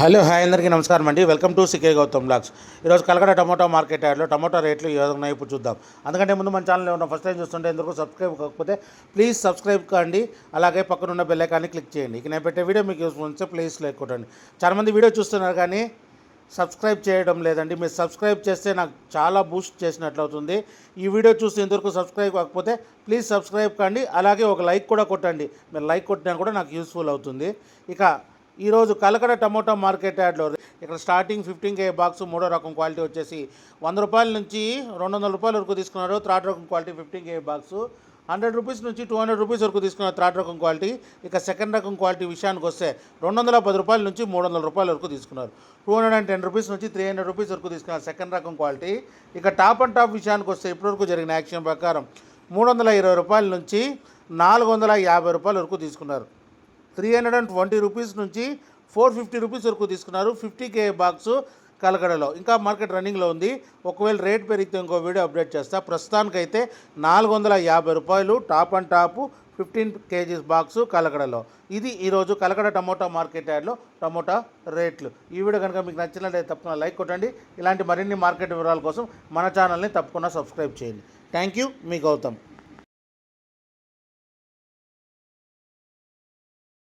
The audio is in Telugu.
హలో హాయ్ అందరికీ నమస్కారం అండి. Welcome to CK Gautam blogs. ఈరోజు కలకడ టమోటా మార్కెట్ యార్డ్లో టమోటా రేట్లు ఏ విధంగా ఉన్నాయో ఇప్పుడు చూద్దాం. అందుకంటే ముందు మన ఛానల్ ఉన్న ఫస్ట్ టైం చూస్తుంటే ఎందుకు సబ్స్క్రైబ్ కాకపోతే ప్లీజ్ సబ్స్క్రైబ్ కండి. అలాగే పక్కనున్న బెల్ ఐకాన్ని క్లిక్ చేయండి. ఇక నేను పెట్టే వీడియో మీకు యూస్ఫుల్ ఉంటే ప్లీజ్ లైక్ కొట్టండి. చాలామంది వీడియో చూస్తున్నారు కానీ సబ్స్క్రైబ్ చేయడం లేదండి. మీరు సబ్స్క్రైబ్ చేస్తే నాకు చాలా బూస్ట్ చేసినట్లు అవుతుంది. ఈ వీడియో చూస్తే ఇంతవరకు సబ్స్క్రైబ్ కాకపోతే ప్లీజ్ సబ్స్క్రైబ్ కండి. అలాగే ఒక లైక్ కూడా కొట్టండి. మీరు లైక్ కొట్టినా కూడా నాకు యూస్ఫుల్ అవుతుంది. ఇక ఈరోజు కలకడ టమోటా మార్కెట్ యార్డ్లో ఇక్కడ స్టార్టింగ్ 15K బాక్స్ మూడో రకం క్వాలిటీ వచ్చేసి 100 రూపాయల నుంచి 200 రూపాయల వరకు తీసుకున్నారు. థర్డ్ రకం క్వాలిటీ 15K బాక్స్ 100 రూపీస్ నుంచి 200 రూపీస్ వరకు తీసుకున్నారు థర్డ్ రకం క్వాలిటీ. ఇక సెకండ్ రకం క్వాలిటీ విషయానికి వస్తే 210 రూపాయల నుంచి 300 రూపాయల వరకు తీసుకున్నారు. 210 రూపీస్ నుంచి 300 రూపీస్ వరకు తీసుకున్నారు సెకండ్ రకం క్వాలిటీ. ఇక టాప్ అండ్ టాప్ విషయానికి వస్తే ఇప్పటివరకు జరిగిన యాక్షన్ ప్రకారం 320 రూపాయల నుంచి 450 రూపాయల వరకు తీసుకున్నారు. 320 రూపీస్ నుంచి 450 రూపీస్ వరకు తీసుకున్నారు 50K బాక్సు కలకడలో. ఇంకా మార్కెట్ రన్నింగ్లో ఉంది. ఒకవేళ రేట్ పెరిగితే ఇంకో వీడియో అప్డేట్ చేస్తా. ప్రస్తుతానికైతే 450 రూపాయలు top and top 15 kgs box కలకడలో. ఇది ఈరోజు కలకడ టమోటా మార్కెట్ యార్డ్లో టమోటా రేట్లు. ఈ వీడియో కనుక మీకు నచ్చినట్లయితే తప్పకుండా లైక్ కొట్టండి. ఇలాంటి మరిన్ని మార్కెట్ వివరాల కోసం మన ఛానల్ని తప్పకుండా సబ్స్క్రైబ్ చేయండి. థ్యాంక్ యూ, మీ గౌతమ్.